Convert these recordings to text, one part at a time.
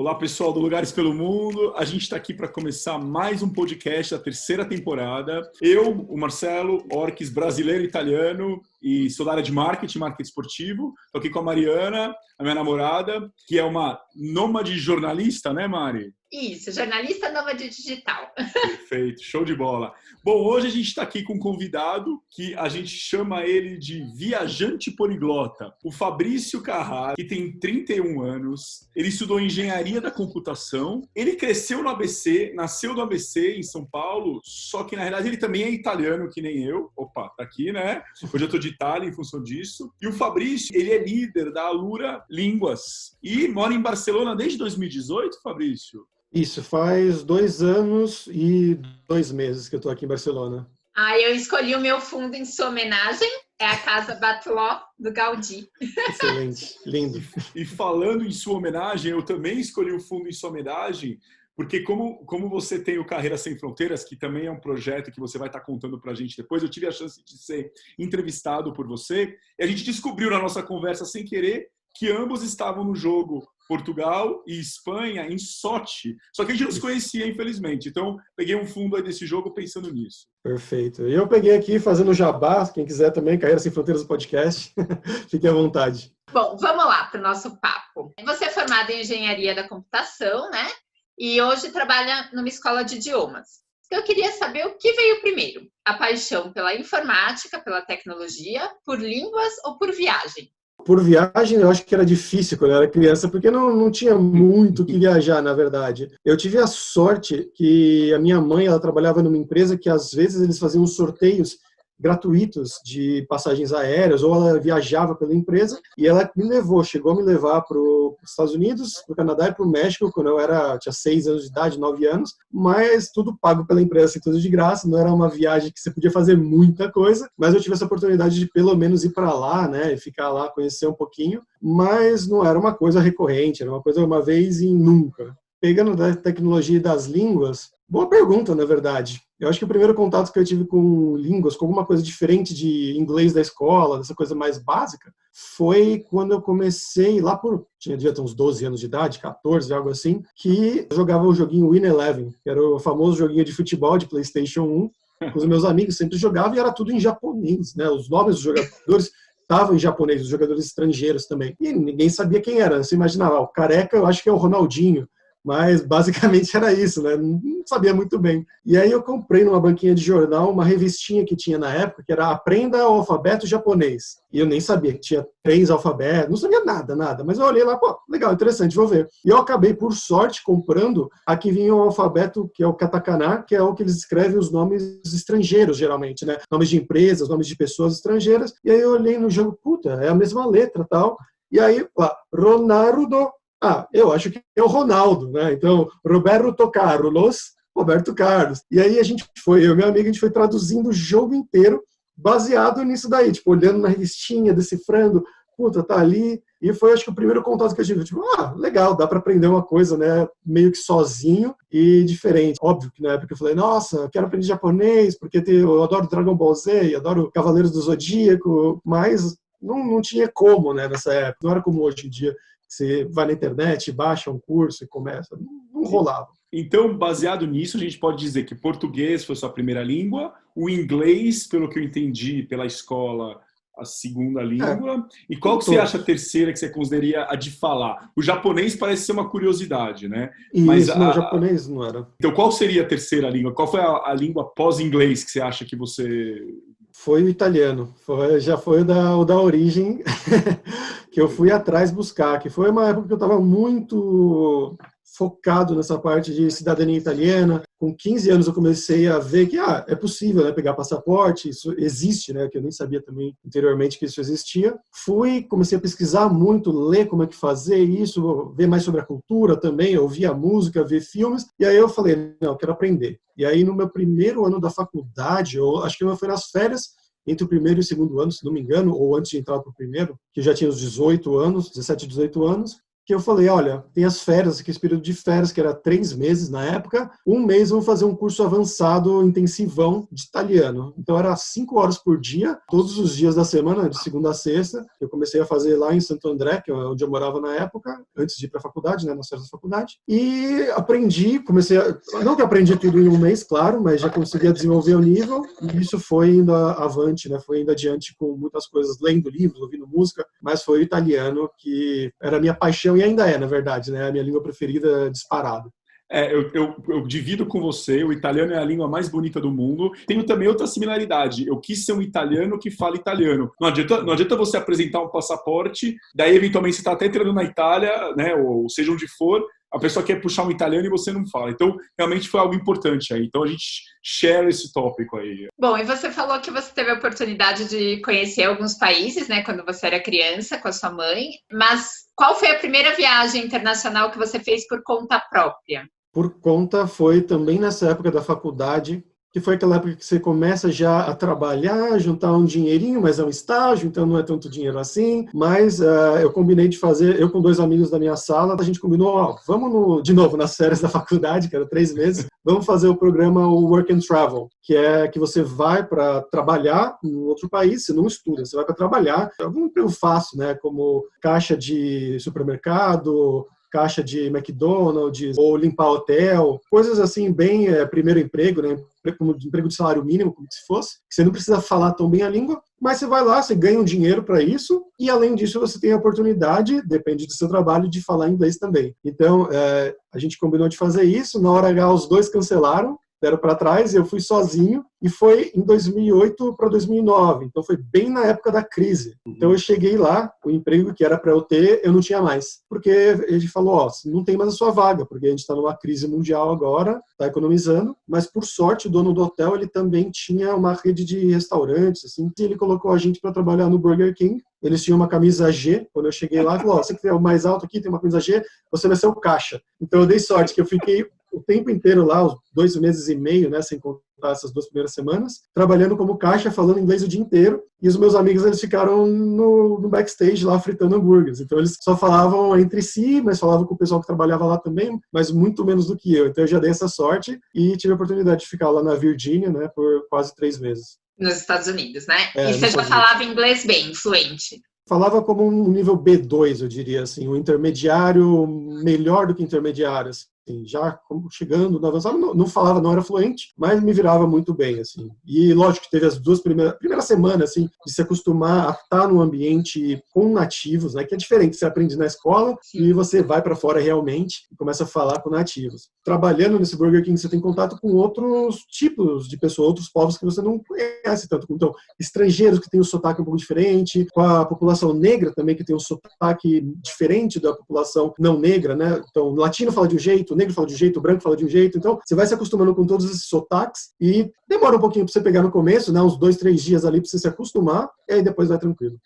Olá, pessoal do Lugares pelo Mundo. A gente está aqui para começar mais um podcast da terceira temporada. Eu, o Marcelo Orques, brasileiro e italiano, e sou da área de marketing esportivo. Estou aqui com a Mariana, a minha namorada, que é uma nômade jornalista, né, Mari? Isso, jornalista nômade digital. Perfeito, show de bola. Bom, hoje a gente está aqui com um convidado que a gente chama ele de viajante poliglota. O Fabrício Carrara, que tem 31 anos, ele estudou engenharia da computação, ele cresceu no ABC, nasceu no ABC em São Paulo, só que na realidade ele também é italiano, que nem eu. Opa, tá aqui, né? Hoje eu tô de Itália em função disso. E o Fabrício, ele é líder da Alura Línguas e mora em Barcelona desde 2018, Fabrício? Isso, faz 2 anos e 2 meses que eu estou aqui em Barcelona. Eu escolhi o meu fundo em sua homenagem, é a Casa Batlló, do Gaudí. Excelente, lindo. E falando em sua homenagem, eu também escolhi o fundo em sua homenagem, porque como você tem o Carreira Sem Fronteiras, que também é um projeto que você vai estar contando para a gente depois, eu tive a chance de ser entrevistado por você, e a gente descobriu na nossa conversa sem querer que ambos estavam no jogo Portugal e Espanha em Sochi. Só que a gente não se conhecia, infelizmente. Então, peguei um fundo aí desse jogo pensando nisso. Perfeito. E eu peguei aqui fazendo jabá, quem quiser também, Carreira Sem Fronteiras Podcast. Fique à vontade. Bom, vamos lá para o nosso papo. Você é formado em engenharia da computação, né? E hoje trabalha numa escola de idiomas. Então, eu queria saber o que veio primeiro. A paixão pela informática, pela tecnologia, por línguas ou por viagem? Por viagem, eu acho que era difícil quando eu era criança, porque não tinha muito que viajar, na verdade. Eu tive a sorte que a minha mãe, ela trabalhava numa empresa que, às vezes, eles faziam sorteios gratuitos de passagens aéreas, ou ela viajava pela empresa, e ela chegou a me levar para os Estados Unidos, para o Canadá e para o México, quando eu tinha 6 anos de idade, 9 anos, mas tudo pago pela empresa, assim, tudo de graça, não era uma viagem que você podia fazer muita coisa, mas eu tive essa oportunidade de pelo menos ir para lá, né, e ficar lá, conhecer um pouquinho, mas não era uma coisa recorrente, era uma coisa uma vez e nunca. Pegando da tecnologia e das línguas, boa pergunta, na verdade. Eu acho que o primeiro contato que eu tive com línguas, com alguma coisa diferente de inglês da escola, dessa coisa mais básica, foi quando eu comecei, devia ter uns 12 anos de idade, 14, algo assim, que eu jogava o joguinho Win Eleven, que era o famoso joguinho de futebol de PlayStation 1, com os meus amigos sempre jogavam e era tudo em japonês, né? Os nomes dos jogadores estavam em japonês, os jogadores estrangeiros também. E ninguém sabia quem era. Você imaginava, o careca, eu acho que é o Ronaldinho. Mas basicamente era isso, né? Não sabia muito bem. E aí eu comprei numa banquinha de jornal uma revistinha que tinha na época, que era Aprenda o Alfabeto Japonês. E eu nem sabia que tinha 3 alfabetos, não sabia nada. Mas eu olhei lá, legal, interessante, vou ver. E eu acabei, por sorte, comprando a que vinha o alfabeto, que é o katakana, que é o que eles escrevem os nomes estrangeiros, geralmente, né? Nomes de empresas, nomes de pessoas estrangeiras. E aí eu olhei no jogo, é a mesma letra, tal. E aí, Ronaldo. Eu acho que é o Ronaldo, né? Então, Roberto Carlos. E aí eu e meu amigo, a gente foi traduzindo o jogo inteiro baseado nisso daí, tipo, olhando na revistinha, decifrando, tá ali. E foi, acho que, o primeiro contato que eu tive, legal, dá para aprender uma coisa, né? Meio que sozinho e diferente. Óbvio que na época eu falei, nossa, quero aprender japonês, porque eu adoro Dragon Ball Z, adoro Cavaleiros do Zodíaco, mas não tinha como, né, nessa época. Não era como hoje em dia. Você vai na internet, baixa um curso e começa. Não rolava. Então, baseado nisso, a gente pode dizer que português foi sua primeira língua, o inglês, pelo que eu entendi pela escola, a segunda língua. E qual que você acha a terceira que você consideraria a de falar? O japonês parece ser uma curiosidade, né? Mas o japonês não era. Então, qual seria a terceira língua? Qual foi a língua pós-inglês que você acha que você... Foi o italiano, já foi o da origem que eu fui atrás buscar, que foi uma época que eu estava muito focado nessa parte de cidadania italiana. Com 15 anos eu comecei a ver que é possível, né, pegar passaporte, isso existe, né, que eu nem sabia também anteriormente que isso existia. Comecei a pesquisar muito, ler como é que fazer isso, ver mais sobre a cultura também, ouvir a música, ver filmes, e aí eu falei, não, eu quero aprender. E aí no meu primeiro ano da faculdade, eu acho que foi nas férias, entre o primeiro e o segundo ano, se não me engano, ou antes de entrar para o primeiro, que eu já tinha uns 18 anos, 17, 18 anos, que eu falei, olha, tem as férias, aqui esse período de férias, que era 3 meses na época, 1 mês vamos fazer um curso avançado intensivão de italiano. Então era 5 horas por dia, todos os dias da semana, de segunda a sexta. Eu comecei a fazer lá em Santo André, que é onde eu morava na época, antes de ir para a faculdade, né, nas férias da faculdade. E aprendi, não que aprendi tudo em 1 mês, claro, mas já conseguia desenvolver o nível, e isso foi indo avante, né, foi indo adiante com muitas coisas, lendo livros, ouvindo música, mas foi o italiano que era a minha paixão, e ainda é, na verdade, né? A minha língua preferida disparada. Eu divido com você, o italiano é a língua mais bonita do mundo. Tenho também outra similaridade. Eu quis ser um italiano que fala italiano. Não adianta você apresentar um passaporte, daí eventualmente você está até entrando na Itália, né, ou seja onde for, a pessoa quer puxar um italiano e você não fala. Então, realmente foi algo importante aí. Então, a gente share esse tópico aí. Bom, e você falou que você teve a oportunidade de conhecer alguns países, né, quando você era criança, com a sua mãe. Mas qual foi a primeira viagem internacional que você fez por conta própria? Por conta foi também nessa época da faculdade, que foi aquela época que você começa já a trabalhar, juntar um dinheirinho, mas é um estágio, então não é tanto dinheiro assim. Mas eu combinei de fazer, eu com 2 amigos da minha sala, a gente combinou, vamos de novo nas férias da faculdade, que era 3 meses, vamos fazer o programa o Work and Travel, que é que você vai para trabalhar em outro país, você não estuda, você vai para trabalhar. É um emprego fácil, né, como caixa de supermercado, caixa de McDonald's, ou limpar hotel, coisas assim, bem primeiro emprego, né? Como emprego de salário mínimo, como se fosse. Você não precisa falar tão bem a língua, mas você vai lá, você ganha um dinheiro para isso, e além disso você tem a oportunidade, depende do seu trabalho, de falar inglês também. Então, a gente combinou de fazer isso, na hora H os 2 cancelaram, deram para trás, eu fui sozinho, e foi em 2008 para 2009, então foi bem na época da crise. Então eu cheguei lá, o emprego que era para eu ter, eu não tinha mais, porque ele falou, não tem mais a sua vaga, porque a gente está numa crise mundial agora, está economizando, mas por sorte o dono do hotel, ele também tinha uma rede de restaurantes, assim, e ele colocou a gente para trabalhar no Burger King. Eles tinham uma camisa G, quando eu cheguei lá, ele falou, você que tem o mais alto aqui, tem uma camisa G, você vai ser o caixa. Então eu dei sorte, que eu fiquei o tempo inteiro lá, os 2 meses e meio, né, sem contar essas 2 primeiras semanas, trabalhando como caixa, falando inglês o dia inteiro, e os meus amigos, eles ficaram no backstage lá, fritando hambúrgueres. Então eles só falavam entre si, mas falavam com o pessoal que trabalhava lá também, mas muito menos do que eu. Então eu já dei essa sorte e tive a oportunidade de ficar lá na Virgínia, né, por quase 3 meses. Nos Estados Unidos, né? E você já falava inglês bem, fluente? Falava como um nível B2, eu diria assim, um intermediário melhor do que intermediário, assim. Já chegando no avançado, não falava, não era fluente, mas me virava muito bem, assim. E lógico que teve as 2 primeiras semanas, assim, de se acostumar a estar num ambiente com nativos, né, que é diferente, você aprende na escola e você vai para fora realmente e começa a falar com nativos. Trabalhando nesse Burger King, você tem contato com outros tipos de pessoas, outros povos que você não conhece tanto. Então, estrangeiros que têm um sotaque um pouco diferente, com a população negra também, que tem um sotaque diferente da população não negra, né? Então, o latino fala de um jeito, o negro fala de um jeito, o branco fala de um jeito. Então, você vai se acostumando com todos esses sotaques e demora um pouquinho para você pegar no começo, né? Uns 2, 3 dias ali para você se acostumar, e aí depois vai tranquilo.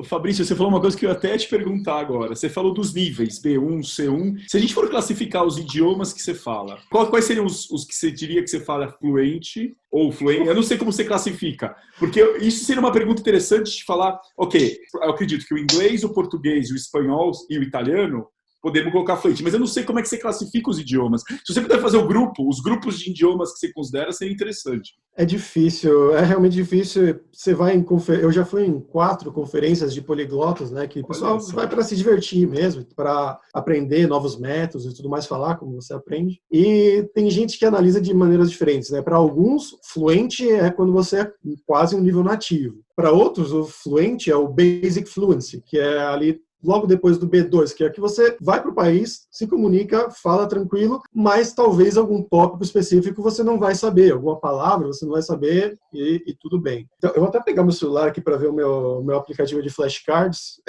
Fabrício, você falou uma coisa que eu até ia te perguntar agora. Você falou dos níveis, B1, C1. Se a gente for classificar os idiomas que você fala, quais seriam os que você diria que você fala fluente ou fluente? Eu não sei como você classifica, porque isso seria uma pergunta interessante de falar, ok, eu acredito que o inglês, o português, o espanhol e o italiano podemos colocar fluente, mas eu não sei como é que você classifica os idiomas. Se você puder fazer os grupos de idiomas que você considera, seria interessante. É difícil, é realmente difícil. Você vai em eu já fui em 4 conferências de poliglotas, né, que o pessoal vai para se divertir mesmo, para aprender novos métodos e tudo mais, falar como você aprende. E tem gente que analisa de maneiras diferentes, né? Para alguns, fluente é quando você é quase um nível nativo. Para outros, o fluente é o basic fluency, que é ali logo depois do B2, que é que você vai para o país, se comunica, fala tranquilo, mas talvez algum tópico específico você não vai saber, alguma palavra você não vai saber e tudo bem. Então, eu vou até pegar meu celular aqui para ver o meu aplicativo de flashcards,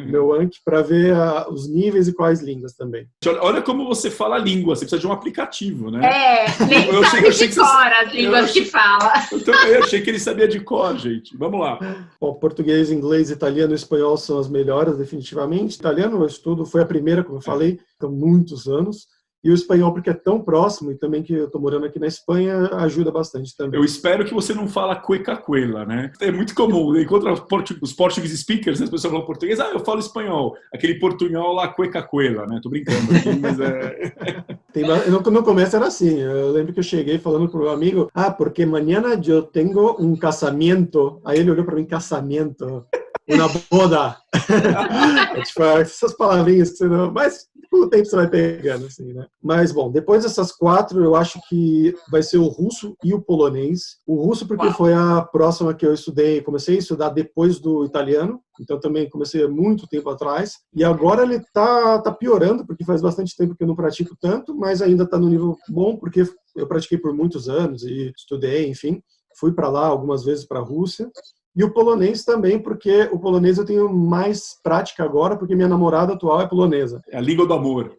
meu Anki, para ver os níveis e quais línguas também. Olha como você fala a língua, você precisa de um aplicativo, né? Nem eu sabe de cor as línguas que fala. Eu também achei que ele sabia de cor, gente. Vamos lá. Bom, português, inglês, italiano e espanhol são as melhores, definitivamente. Italiano eu estudo, foi a primeira, como eu falei, há muitos anos. E o espanhol, porque é tão próximo, e também que eu estou morando aqui na Espanha, ajuda bastante também. Eu espero que você não fala cueca-cuela, né? É muito comum, encontra os Portuguese speakers, as pessoas falam português, eu falo espanhol. Aquele portunhol lá, cueca-cuela, né? Tô brincando aqui, mas No começo era assim, eu lembro que eu cheguei falando pro meu amigo, porque mañana eu tenho um casamento. Aí ele olhou para mim, casamento, uma boda. Tipo, essas palavrinhas que você não... Mas com o tempo você vai pegando, assim, né? Mas, bom, depois dessas 4, eu acho que vai ser o russo e o polonês. O russo porque foi a próxima que eu estudei, comecei a estudar depois do italiano, então também comecei há muito tempo atrás. E agora ele tá piorando, porque faz bastante tempo que eu não pratico tanto, mas ainda tá no nível bom, porque eu pratiquei por muitos anos e estudei, enfim. Fui para lá algumas vezes para a Rússia. E o polonês também, porque o polonês eu tenho mais prática agora, porque minha namorada atual é polonesa. É a língua do amor.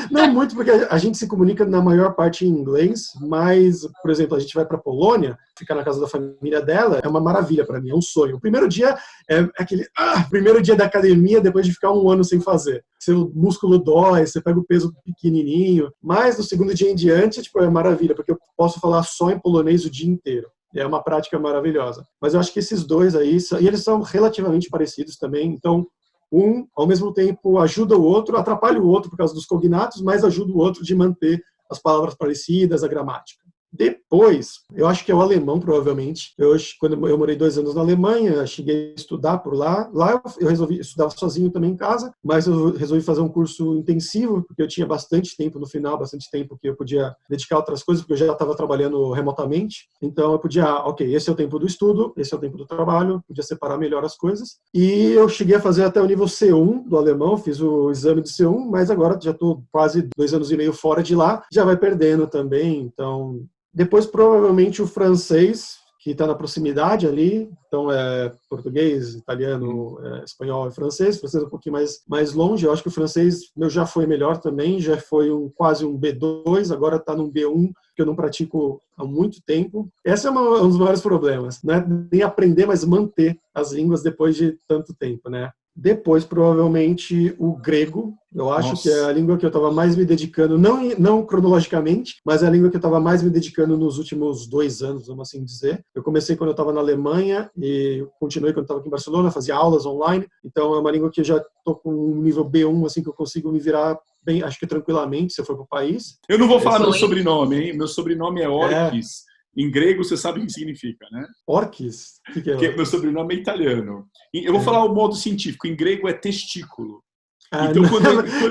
Não muito, porque a gente se comunica na maior parte em inglês, mas, por exemplo, a gente vai para a Polônia, ficar na casa da família dela, é uma maravilha para mim, é um sonho. O primeiro dia é aquele primeiro dia da academia, depois de ficar um ano sem fazer. Seu músculo dói, você pega o peso pequenininho, mas no segundo dia em diante, tipo, é maravilha, porque eu posso falar só em polonês o dia inteiro. É uma prática maravilhosa. Mas eu acho que esses dois aí, e eles são relativamente parecidos também, então um, ao mesmo tempo, ajuda o outro, atrapalha o outro por causa dos cognatos, mas ajuda o outro de manter as palavras parecidas, a gramática. Depois, eu acho que é o alemão, provavelmente. Quando eu morei 2 anos na Alemanha, cheguei a estudar por lá. Lá eu resolvi estudar sozinho também em casa, mas eu resolvi fazer um curso intensivo, porque eu tinha bastante tempo no final, bastante tempo que eu podia dedicar a outras coisas, porque eu já estava trabalhando remotamente. Então eu podia, esse é o tempo do estudo, esse é o tempo do trabalho, podia separar melhor as coisas. E eu cheguei a fazer até o nível C1 do alemão, fiz o exame de C1, mas agora já estou quase 2 anos e meio fora de lá, já vai perdendo também, então... Depois, provavelmente, o francês, que está na proximidade ali. Então, é português, italiano, espanhol e francês. Francês é um pouquinho mais longe. Eu acho que o francês meu já foi melhor também. Já foi quase um B2, agora está num B1, que eu não pratico há muito tempo. Esse é um dos maiores problemas. Não é nem aprender, mas manter as línguas depois de tanto tempo, né? Depois, provavelmente, o grego. Eu acho que é a língua que eu estava mais me dedicando, não cronologicamente, mas é a língua que eu estava mais me dedicando nos últimos 2 anos, vamos assim dizer. Eu comecei quando eu estava na Alemanha e continuei quando eu estava aqui em Barcelona, fazia aulas online. Então, é uma língua que eu já estou com um nível B1, assim, que eu consigo me virar bem, acho que tranquilamente, se eu for para o país. Eu não vou falar meu sobrenome, hein? Meu sobrenome é Orques. Em grego, você sabe o que significa, né? Orques? O que é? Porque meu sobrenome é italiano. Eu vou falar o modo científico. Em grego é testículo. Então,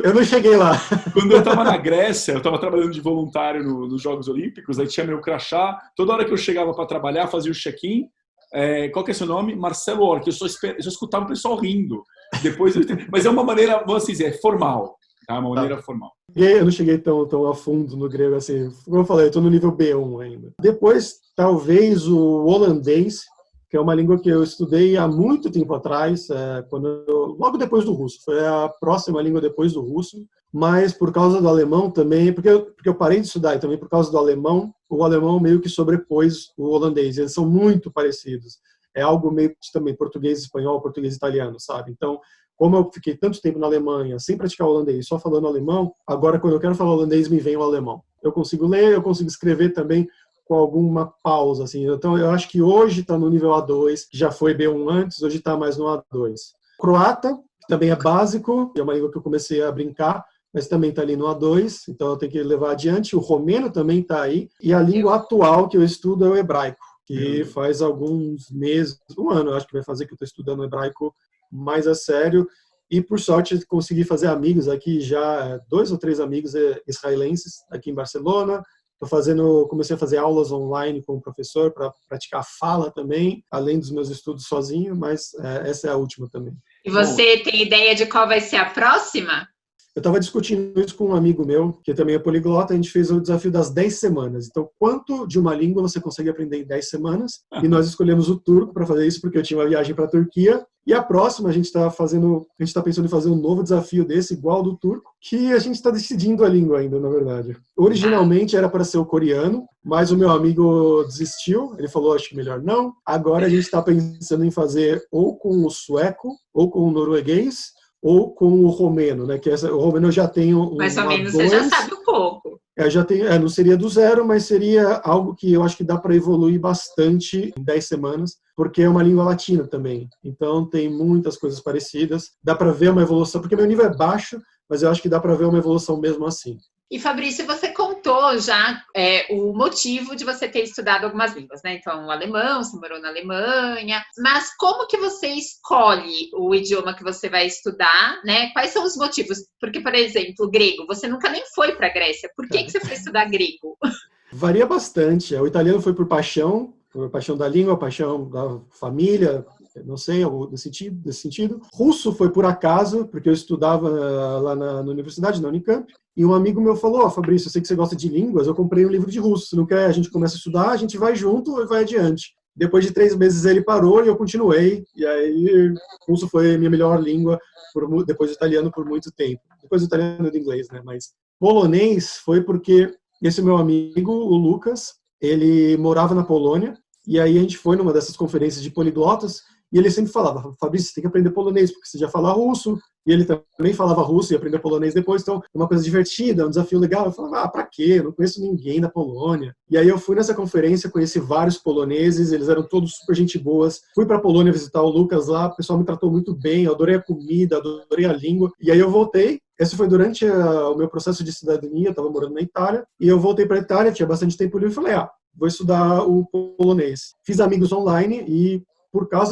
eu não cheguei lá. Quando eu estava na Grécia, eu estava trabalhando de voluntário nos Jogos Olímpicos, aí tinha meu crachá. Toda hora que eu chegava para trabalhar, fazia o check-in. Qual que é seu nome? Marcelo Orques. Eu só escutava o pessoal rindo. Mas é uma maneira, vamos assim dizer, formal. Tá? Uma maneira formal. E aí eu não cheguei tão a fundo no grego assim. Como eu falei, eu estou no nível B1 ainda. Depois, talvez o holandês, que é uma língua que eu estudei há muito tempo atrás, logo depois do russo. Foi a próxima língua depois do russo. Mas por causa do alemão também, porque eu parei de estudar e também por causa do alemão, o alemão meio que sobrepôs o holandês. Eles são muito parecidos. É algo meio que também português, espanhol, português, italiano, sabe? Então, como eu fiquei tanto tempo na Alemanha sem praticar holandês, só falando alemão, agora quando eu quero falar holandês me vem o alemão. Eu consigo ler, eu consigo escrever também com alguma pausa, assim. Então eu acho que hoje está no nível A2, já foi B1 antes, hoje está mais no A2. Croata, que também é básico, é uma língua que eu comecei a brincar, mas também está ali no A2, então eu tenho que levar adiante. O romeno também está aí. E a língua atual que eu estudo é o hebraico, que faz alguns meses, 1 ano, eu acho que vai fazer que eu estou estudando hebraico mais a sério, e por sorte consegui fazer amigos aqui já, 2 ou 3 amigos israelenses aqui em Barcelona. Comecei a fazer aulas online com o professor para praticar fala também, além dos meus estudos sozinho, mas essa é a última também. E você tem ideia de qual vai ser a próxima? Eu estava discutindo isso com um amigo meu, que também é poliglota. A gente fez o desafio das 10 semanas. Então, quanto de uma língua você consegue aprender em 10 semanas? E nós escolhemos o turco para fazer isso, porque eu tinha uma viagem para a Turquia. E a próxima, a gente está pensando em fazer um novo desafio desse, igual ao do turco, que a gente está decidindo a língua ainda, na verdade. Originalmente era para ser o coreano, mas o meu amigo desistiu. Ele falou, acho que melhor não. Agora a gente está pensando em fazer ou com o sueco, ou com o norueguês, ou com o romeno, né? Que o romeno eu já tenho Mais ou um menos A2, você já sabe um pouco. já tenho, não seria do zero, mas seria algo que eu acho que dá para evoluir bastante em 10 semanas, porque é uma língua latina também. Então tem muitas coisas parecidas. Dá para ver uma evolução, porque meu nível é baixo, mas eu acho que dá para ver uma evolução mesmo assim. E, Fabrício, você contou já o motivo de você ter estudado algumas línguas, né? Então, o alemão, você morou na Alemanha. Mas como que você escolhe o idioma que você vai estudar, né? Quais são os motivos? Porque, por exemplo, grego, você nunca nem foi para a Grécia. Por que você foi estudar grego? Varia bastante. O italiano foi por paixão da língua, paixão da família, não sei, algo desse sentido. Russo foi por acaso, porque eu estudava lá na universidade, na Unicamp, e um amigo meu falou, Fabrício, eu sei que você gosta de línguas, eu comprei um livro de russo, se não quer, a gente começa a estudar, a gente vai junto e vai adiante. Depois de 3 meses ele parou e eu continuei, e aí russo foi minha melhor língua, depois do italiano por muito tempo. Depois do italiano e do inglês, né? Mas polonês foi porque esse meu amigo, o Lucas, ele morava na Polônia, e aí a gente foi numa dessas conferências de poliglotas, e ele sempre falava, Fabrício, você tem que aprender polonês, porque você já fala russo, e ele também falava russo e aprendeu polonês depois, então é uma coisa divertida, um desafio legal. Eu falava, pra quê? Eu não conheço ninguém da Polônia. E aí eu fui nessa conferência, conheci vários poloneses, eles eram todos super gente boas. Fui pra Polônia visitar o Lucas lá, o pessoal me tratou muito bem, eu adorei a comida, adorei a língua. E aí eu voltei, esse foi durante o meu processo de cidadania, eu estava morando na Itália, e eu voltei para a Itália, tinha bastante tempo livre, e falei, vou estudar o polonês. Fiz amigos online e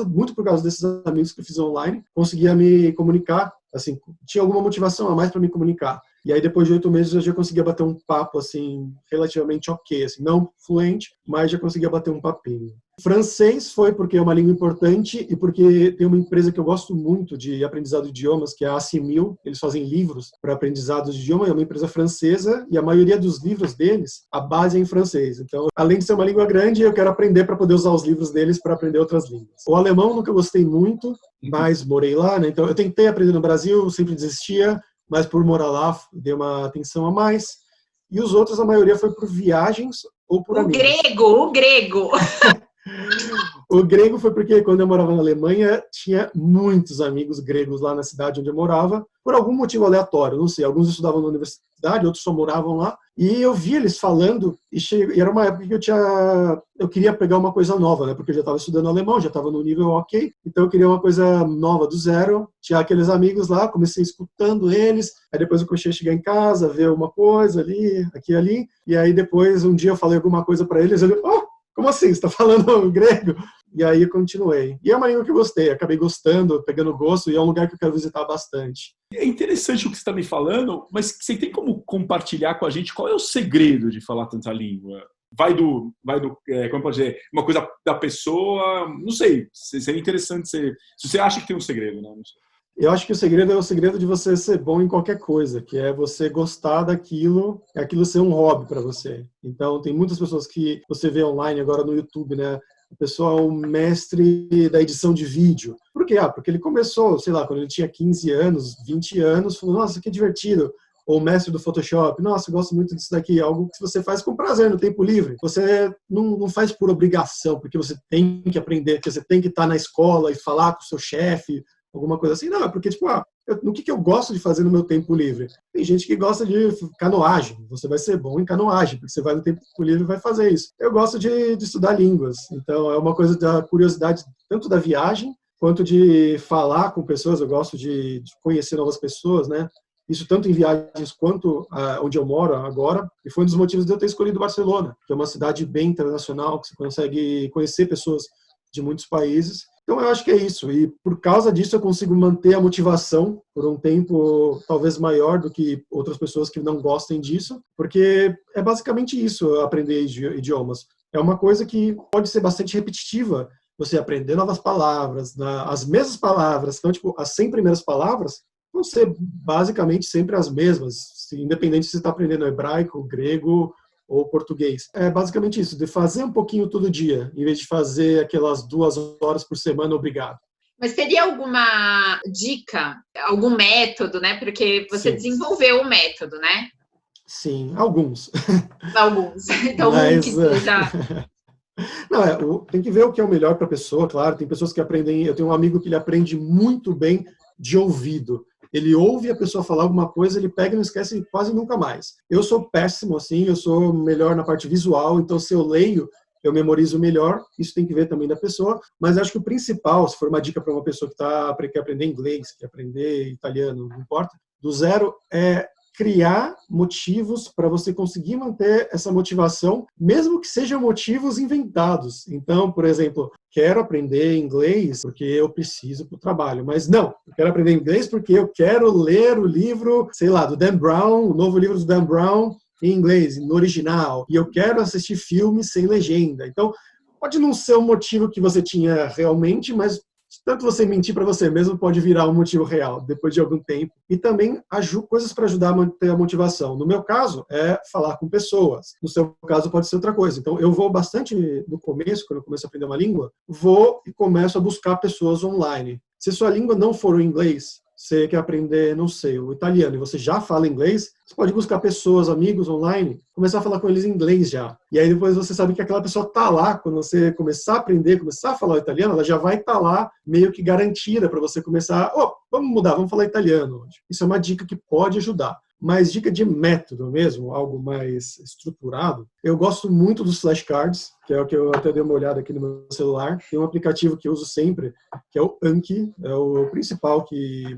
muito por causa desses amigos que eu fiz online, conseguia me comunicar, assim, tinha alguma motivação a mais para me comunicar. E aí, depois de 8 meses, eu já conseguia bater um papo, assim, relativamente ok, assim, não fluente, mas já conseguia bater um papinho. Francês foi porque é uma língua importante e porque tem uma empresa que eu gosto muito de aprendizado de idiomas, que é a Assimil. Eles fazem livros para aprendizado de idioma, é uma empresa francesa e a maioria dos livros deles, a base é em francês. Então, além de ser uma língua grande, eu quero aprender para poder usar os livros deles para aprender outras línguas. O alemão nunca gostei muito, mas morei lá, né? Então, eu tentei aprender no Brasil, sempre desistia, mas por morar lá, dei uma atenção a mais. E os outros, a maioria foi por viagens ou por amigos. O grego! O grego foi porque, quando eu morava na Alemanha, tinha muitos amigos gregos lá na cidade onde eu morava, por algum motivo aleatório, não sei. Alguns estudavam na universidade, outros só moravam lá. E eu vi eles falando, e era uma época que eu queria pegar uma coisa nova, né? Porque eu já estava estudando alemão, já estava no nível ok, então eu queria uma coisa nova do zero. Tinha aqueles amigos lá, comecei escutando eles, aí depois eu comecei a chegar em casa, ver uma coisa ali, aqui e ali, e aí depois, um dia eu falei alguma coisa para eles, ele, como assim? Você está falando grego? E aí eu continuei. E é uma língua que eu gostei, acabei gostando, pegando gosto, e é um lugar que eu quero visitar bastante. É interessante o que você está me falando, mas você tem como compartilhar com a gente qual é o segredo de falar tanta língua? Como pode dizer, uma coisa da pessoa, não sei, seria interessante se você acha que tem um segredo, né? Não sei. Eu acho que o segredo é o segredo de você ser bom em qualquer coisa, que é você gostar daquilo, aquilo ser um hobby para você. Então, tem muitas pessoas que você vê online agora no YouTube, né? O pessoal é o mestre da edição de vídeo. Por quê? Porque ele começou, sei lá, quando ele tinha 15 anos, 20 anos, falou, nossa, que divertido. Ou o mestre do Photoshop, nossa, eu gosto muito disso daqui, algo que você faz com prazer no tempo livre. Você não faz por obrigação, porque você tem que aprender, porque você tem que estar na escola e falar com o seu chefe, alguma coisa assim. Não, é porque, tipo, no que eu gosto de fazer no meu tempo livre? Tem gente que gosta de canoagem. Você vai ser bom em canoagem, porque você vai no tempo livre e vai fazer isso. Eu gosto de estudar línguas. Então, é uma coisa da curiosidade, tanto da viagem, quanto de falar com pessoas. Eu gosto de conhecer novas pessoas, né? Isso tanto em viagens quanto onde eu moro agora. E foi um dos motivos de eu ter escolhido Barcelona, que é uma cidade bem internacional, que você consegue conhecer pessoas de muitos países. Então, eu acho que é isso. E por causa disso, eu consigo manter a motivação por um tempo talvez maior do que outras pessoas que não gostem disso, porque é basicamente isso, aprender idiomas. É uma coisa que pode ser bastante repetitiva, você aprender novas palavras, as mesmas palavras. Então, tipo, as 100 primeiras palavras vão ser basicamente sempre as mesmas, independente se você está aprendendo hebraico, grego ou português. É basicamente isso, de fazer um pouquinho todo dia, em vez de fazer aquelas 2 horas por semana, obrigado. Mas teria alguma dica, algum método, né? Porque você desenvolveu o método, né? Sim, alguns. Alguns. Então, um que seja... Não, tem que ver o que é o melhor para a pessoa, claro. Tem pessoas que aprendem... Eu tenho um amigo que ele aprende muito bem de ouvido. Ele ouve a pessoa falar alguma coisa, ele pega e não esquece quase nunca mais. Eu sou péssimo assim, eu sou melhor na parte visual, então se eu leio, eu memorizo melhor, isso tem que ver também da pessoa, mas acho que o principal, se for uma dica para uma pessoa que quer aprender inglês, quer aprender italiano, não importa, do zero, é criar motivos para você conseguir manter essa motivação, mesmo que sejam motivos inventados. Então, por exemplo, quero aprender inglês porque eu preciso para o trabalho, mas não, eu quero aprender inglês porque eu quero ler o livro, sei lá, do Dan Brown, o novo livro do Dan Brown, em inglês, no original, e eu quero assistir filmes sem legenda. Então, pode não ser um motivo que você tinha realmente, mas tanto você mentir para você mesmo pode virar um motivo real depois de algum tempo. E também coisas para ajudar a manter a motivação. No meu caso, é falar com pessoas. No seu caso, pode ser outra coisa. Então, eu vou bastante no começo, quando eu começo a aprender uma língua, vou e começo a buscar pessoas online. Se sua língua não for o inglês, você quer aprender, não sei, o italiano, e você já fala inglês, você pode buscar pessoas, amigos online, começar a falar com eles em inglês já. E aí depois você sabe que aquela pessoa está lá, quando você começar a aprender, começar a falar italiano, ela já vai estar lá meio que garantida para você começar, vamos mudar, vamos falar italiano hoje. Isso é uma dica que pode ajudar. Mas dica de método mesmo, algo mais estruturado, eu gosto muito dos flashcards, que é o que eu até dei uma olhada aqui no meu celular. Tem um aplicativo que eu uso sempre, que é o Anki, é o principal que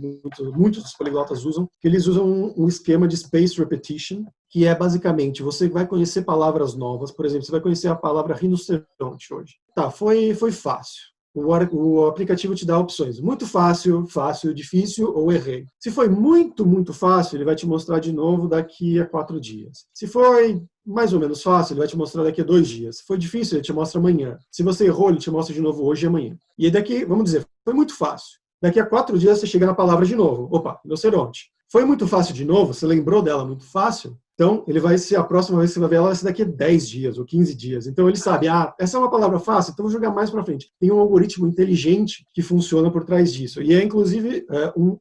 muitos dos poliglotas usam, que eles usam um esquema de spaced repetition, que é basicamente, você vai conhecer palavras novas, por exemplo, você vai conhecer a palavra rinoceronte hoje. Tá, foi fácil. O aplicativo te dá opções. Muito fácil, fácil, difícil ou errei. Se foi muito, muito fácil, ele vai te mostrar de novo daqui a 4 dias. Se foi mais ou menos fácil, ele vai te mostrar daqui a 2 dias. Se foi difícil, ele te mostra amanhã. Se você errou, ele te mostra de novo hoje e amanhã. E aí daqui, vamos dizer, foi muito fácil. Daqui a 4 dias você chega na palavra de novo. Opa, rinoceronte. Foi muito fácil de novo, você lembrou dela muito fácil, então ele vai ser, a próxima vez que você vai ver ela vai ser daqui a 10 dias ou 15 dias. Então ele sabe, essa é uma palavra fácil, então vou jogar mais para frente. Tem um algoritmo inteligente que funciona por trás disso. E é inclusive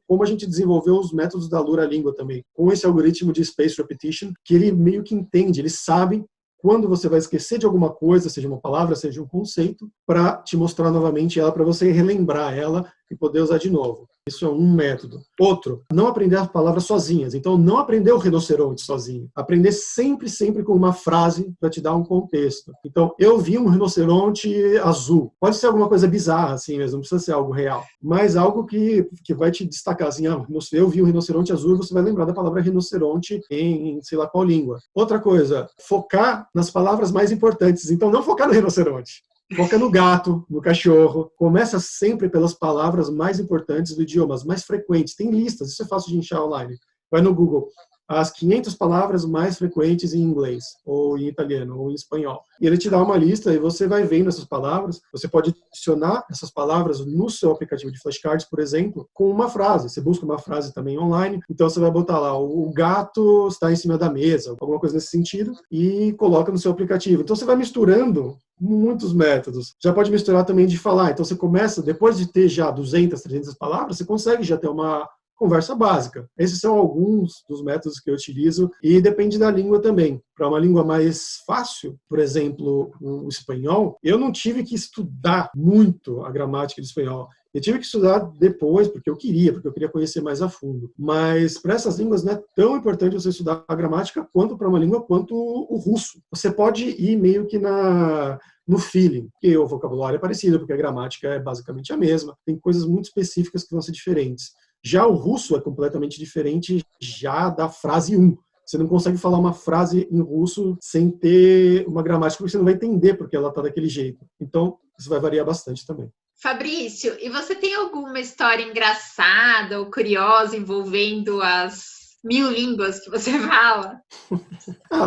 como a gente desenvolveu os métodos da Lura Língua também, com esse algoritmo de spaced repetition, que ele meio que entende, ele sabe quando você vai esquecer de alguma coisa, seja uma palavra, seja um conceito, para te mostrar novamente ela, para você relembrar ela e poder usar de novo. Isso é um método. Outro, não aprender as palavras sozinhas. Então, não aprender o rinoceronte sozinho. Aprender sempre com uma frase para te dar um contexto. Então, eu vi um rinoceronte azul. Pode ser alguma coisa bizarra, assim mesmo, não precisa ser algo real. Mas algo que vai te destacar, assim, eu vi um rinoceronte azul e você vai lembrar da palavra rinoceronte em sei lá qual língua. Outra coisa, focar nas palavras mais importantes. Então, não focar no rinoceronte. Foca no gato, no cachorro. Começa sempre pelas palavras mais importantes do idioma, as mais frequentes. Tem listas, isso é fácil de achar online. Vai no Google. As 500 palavras mais frequentes em inglês, ou em italiano, ou em espanhol. E ele te dá uma lista e você vai vendo essas palavras. Você pode adicionar essas palavras no seu aplicativo de flashcards, por exemplo, com uma frase. Você busca uma frase também online. Então você vai botar lá, o gato está em cima da mesa, alguma coisa nesse sentido, e coloca no seu aplicativo. Então você vai misturando muitos métodos. Já pode misturar também de falar. Então você começa, depois de ter já 200, 300 palavras, você consegue já ter uma conversa básica. Esses são alguns dos métodos que eu utilizo e depende da língua também. Para uma língua mais fácil, por exemplo, o espanhol, eu não tive que estudar muito a gramática do espanhol. Eu tive que estudar depois, porque eu queria conhecer mais a fundo. Mas para essas línguas não é tão importante você estudar a gramática quanto para uma língua quanto o russo. Você pode ir meio que no feeling, porque o vocabulário é parecido, porque a gramática é basicamente a mesma. Tem coisas muito específicas que vão ser diferentes. Já o russo é completamente diferente já da frase 1. Você não consegue falar uma frase em russo sem ter uma gramática, porque você não vai entender porque ela está daquele jeito. Então, isso vai variar bastante também. Fabrício, e você tem alguma história engraçada ou curiosa envolvendo as 1000 línguas que você fala?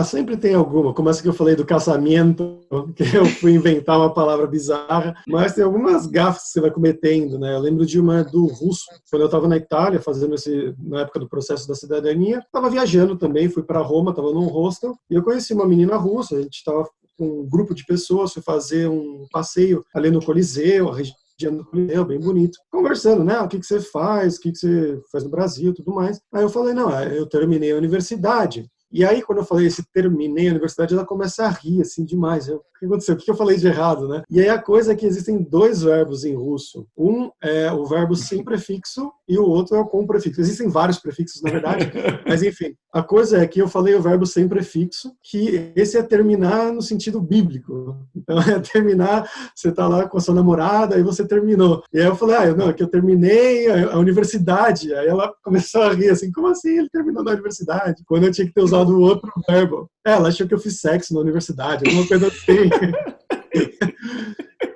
Sempre tem alguma. Como essa que eu falei do casamento, que eu fui inventar uma palavra bizarra, mas tem algumas gafes que você vai cometendo, né? Eu lembro de uma do russo, quando eu estava na Itália, fazendo na época do processo da cidadania, estava viajando também, fui para Roma, estava num hostel, e eu conheci uma menina russa, a gente estava com um grupo de pessoas, fui fazer um passeio ali no Coliseu, a região do Coliseu, bem bonito, conversando, né? O que você faz, o que você faz no Brasil, tudo mais. Aí eu falei, não, eu terminei a universidade. E aí, quando eu falei terminei a universidade, ela começa a rir, assim, demais. O que aconteceu? O que eu falei de errado, né? E aí a coisa é que existem 2 verbos em russo. Um é o verbo sem prefixo e o outro é o com prefixo. Existem vários prefixos, na verdade, mas enfim. A coisa é que eu falei o verbo sem prefixo, que esse é terminar no sentido bíblico. Então é terminar, você está lá com a sua namorada e você terminou. E aí eu falei, não, é que eu terminei a universidade. Aí ela começou a rir assim, como assim ele terminou na universidade? Quando eu tinha que ter usado o outro verbo. Ela achou que eu fiz sexo na universidade, alguma coisa assim.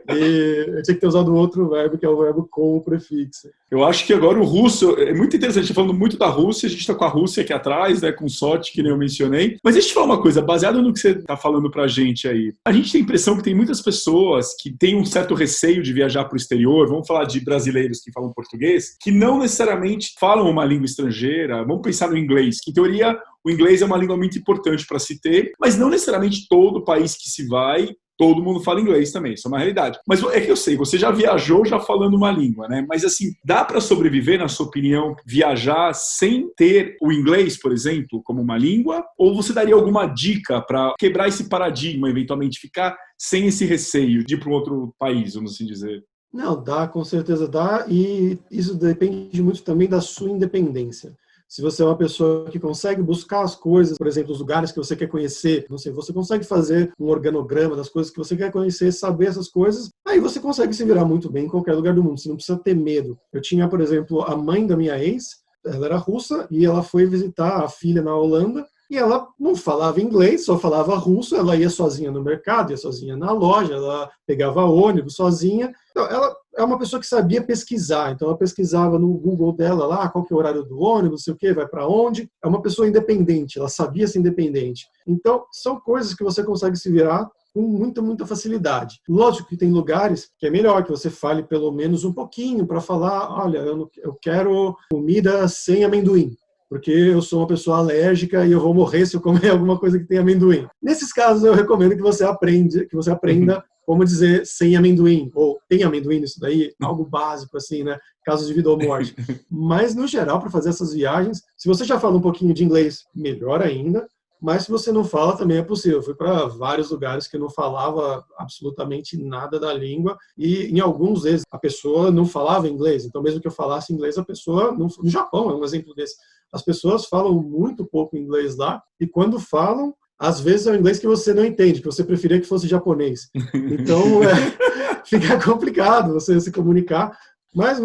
E eu tinha que ter usado outro verbo, que é o verbo com o prefixo. Eu acho que agora o russo, é muito interessante, falando muito da Rússia, a gente está com a Rússia aqui atrás, né, com sorte, que nem eu mencionei. Mas deixa eu te falar uma coisa, baseado no que você está falando pra gente aí. A gente tem a impressão que tem muitas pessoas que têm um certo receio de viajar para o exterior, vamos falar de brasileiros que falam português, que não necessariamente falam uma língua estrangeira, vamos pensar no inglês, que em teoria o inglês é uma língua muito importante para se ter, mas não necessariamente todo país que se vai, todo mundo fala inglês também, isso é uma realidade. Mas é que eu sei, você já viajou já falando uma língua, né? Mas assim, dá para sobreviver, na sua opinião, viajar sem ter o inglês, por exemplo, como uma língua? Ou você daria alguma dica para quebrar esse paradigma, eventualmente ficar sem esse receio de ir para um outro país, vamos assim dizer? Não, dá, com certeza dá, e isso depende muito também da sua independência. Se você é uma pessoa que consegue buscar as coisas, por exemplo, os lugares que você quer conhecer, não sei, você consegue fazer um organograma das coisas que você quer conhecer, saber essas coisas, aí você consegue se virar muito bem em qualquer lugar do mundo, você não precisa ter medo. Eu tinha, por exemplo, a mãe da minha ex, ela era russa, e ela foi visitar a filha na Holanda, e ela não falava inglês, só falava russo, ela ia sozinha no mercado, ia sozinha na loja, ela pegava ônibus sozinha. Então, ela é uma pessoa que sabia pesquisar, então ela pesquisava no Google dela lá, qual que é o horário do ônibus, não sei o quê, vai para onde. É uma pessoa independente, ela sabia ser independente. Então, são coisas que você consegue se virar com muita, muita facilidade. Lógico que tem lugares que é melhor que você fale pelo menos um pouquinho para falar, olha, eu quero comida sem amendoim, porque eu sou uma pessoa alérgica e eu vou morrer se eu comer alguma coisa que tem amendoim. Nesses casos, eu recomendo que você aprenda como dizer sem amendoim, ou tem amendoim nisso daí, algo básico assim, né? Casos de vida ou morte. Mas, no geral, para fazer essas viagens, se você já fala um pouquinho de inglês, melhor ainda, mas se você não fala, também é possível. Eu fui para vários lugares que eu não falava absolutamente nada da língua, e em alguns deles a pessoa não falava inglês, então mesmo que eu falasse inglês, a pessoa, no Japão é um exemplo desse, as pessoas falam muito pouco inglês lá, e quando falam, às vezes é um inglês que você não entende, que você preferia que fosse japonês. Então, fica complicado você se comunicar. Mas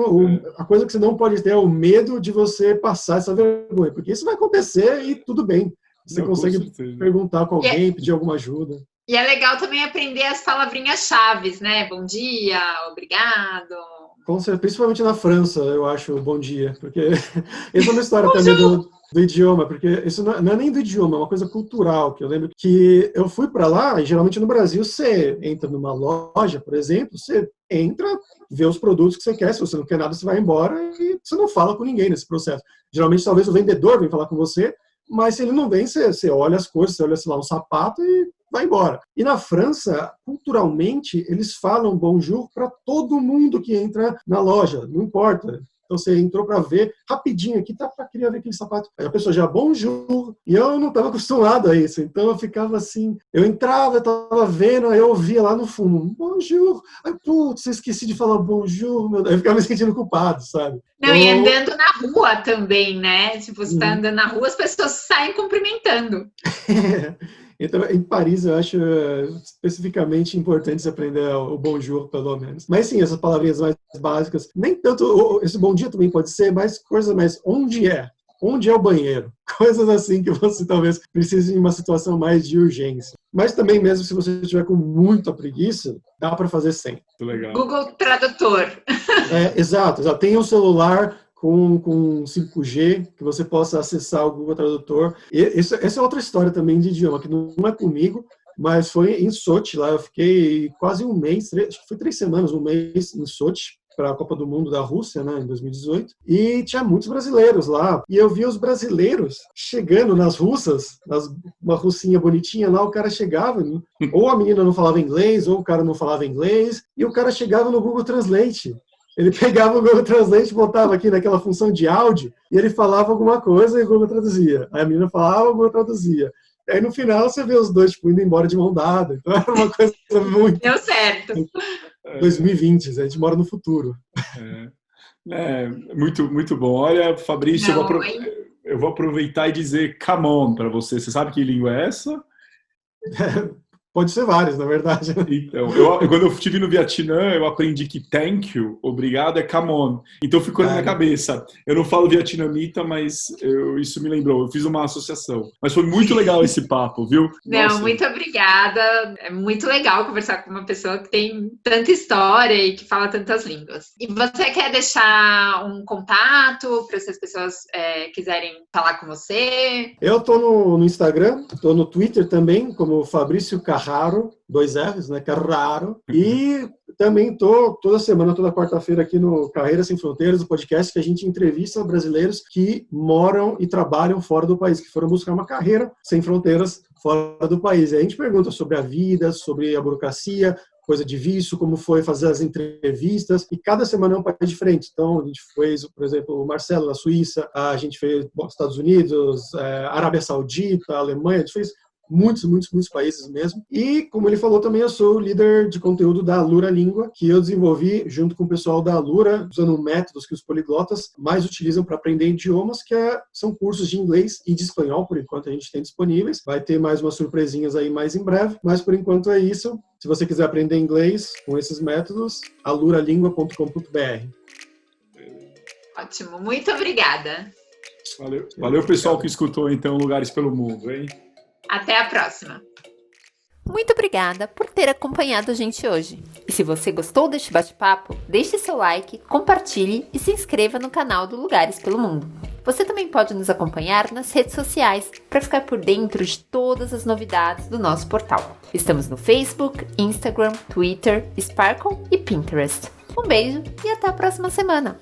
a coisa que você não pode ter é o medo de você passar essa vergonha, porque isso vai acontecer e tudo bem. Você consegue perguntar com alguém, pedir alguma ajuda. E é legal também aprender as palavrinhas-chave, né? Bom dia, obrigado. Principalmente na França, eu acho, bom dia, porque essa é uma história também do idioma, porque isso não é nem do idioma, é uma coisa cultural, que eu lembro que eu fui para lá, e geralmente no Brasil você entra numa loja, por exemplo, você entra, vê os produtos que você quer, se você não quer nada, você vai embora e você não fala com ninguém nesse processo. Geralmente, talvez o vendedor venha falar com você, mas se ele não vem, você olha as coisas, você olha, sei lá, um sapato e vai embora. E na França, culturalmente, eles falam bonjour para todo mundo que entra na loja, não importa. Então você entrou para ver rapidinho aqui, queria ver aquele sapato. Aí a pessoa já, bonjour. E eu não estava acostumado a isso. Então eu ficava assim, eu entrava, eu estava vendo, aí eu ouvia lá no fundo, bonjour. Aí, putz, eu esqueci de falar bonjour. Aí eu ficava me sentindo culpado, sabe? Não, e andando na rua também, né? Tipo, você está andando na rua, as pessoas saem cumprimentando. Então, em Paris, eu acho especificamente importante você aprender o bonjour, pelo menos. Mas sim, essas palavrinhas mais básicas, nem tanto, esse bom dia também pode ser, mas coisa mais, onde é? Onde é o banheiro? Coisas assim que você talvez precise em uma situação mais de urgência. Mas também, mesmo se você estiver com muita preguiça, dá para fazer sem. Muito legal. Google Tradutor. Exato. Tem um celular com 5G, que você possa acessar o Google Tradutor. Essa é outra história também de idioma, que não é comigo, mas foi em Sochi, lá eu fiquei quase um mês, acho que foi 3 semanas, um mês em Sochi, para a Copa do Mundo da Rússia, né, em 2018, e tinha muitos brasileiros lá, e eu via os brasileiros chegando nas russas, uma russinha bonitinha lá, o cara chegava, ou a menina não falava inglês, ou o cara não falava inglês, e o cara chegava no Google Translate. Ele pegava o Google Translate, botava aqui naquela função de áudio, e ele falava alguma coisa e o Google traduzia. Aí a menina falava, o Google traduzia. Aí no final você vê os dois tipo, indo embora de mão dada. Então era uma coisa muito... Deu certo. 2020, a gente mora no futuro. Muito, muito bom. Olha, Fabrício, Não, eu vou aproveitar e dizer come on para você. Você sabe que língua é essa? Pode ser vários, na verdade. Então, quando eu estive no Vietnã, eu aprendi que thank you, obrigado, é come on. Então ficou na minha cabeça. Eu não falo vietnamita, mas isso me lembrou. Eu fiz uma associação. Mas foi muito legal esse papo, viu? Não, Nossa. muito obrigada. É muito legal conversar com uma pessoa que tem tanta história e que fala tantas línguas. E você quer deixar um contato para se as pessoas quiserem falar com você? Eu tô no Instagram, tô no Twitter também, como Fabrício Carraro, 2 R's, né? Carraro. E também tô toda semana, toda quarta-feira aqui no Carreiras Sem Fronteiras, o podcast que a gente entrevista brasileiros que moram e trabalham fora do país, que foram buscar uma carreira sem fronteiras fora do país. E a gente pergunta sobre a vida, sobre a burocracia, coisa de visto, como foi fazer as entrevistas, e cada semana é um país diferente. Então, a gente fez, por exemplo, o Marcelo na Suíça, a gente fez Estados Unidos, Arábia Saudita, Alemanha, a gente fez muitos países mesmo. E, como ele falou também, eu sou o líder de conteúdo da Alura Língua, que eu desenvolvi junto com o pessoal da Alura, usando métodos que os poliglotas mais utilizam para aprender idiomas, que são cursos de inglês e de espanhol, por enquanto a gente tem disponíveis. Vai ter mais umas surpresinhas aí mais em breve, mas por enquanto é isso. Se você quiser aprender inglês com esses métodos, aluralingua.com.br. Ótimo, muito obrigada. Valeu pessoal que escutou então Lugares pelo Mundo, hein? Até a próxima. Muito obrigada por ter acompanhado a gente hoje. E se você gostou deste bate-papo, deixe seu like, compartilhe e se inscreva no canal do Lugares pelo Mundo. Você também pode nos acompanhar nas redes sociais para ficar por dentro de todas as novidades do nosso portal. Estamos no Facebook, Instagram, Twitter, Sparkle e Pinterest. Um beijo e até a próxima semana!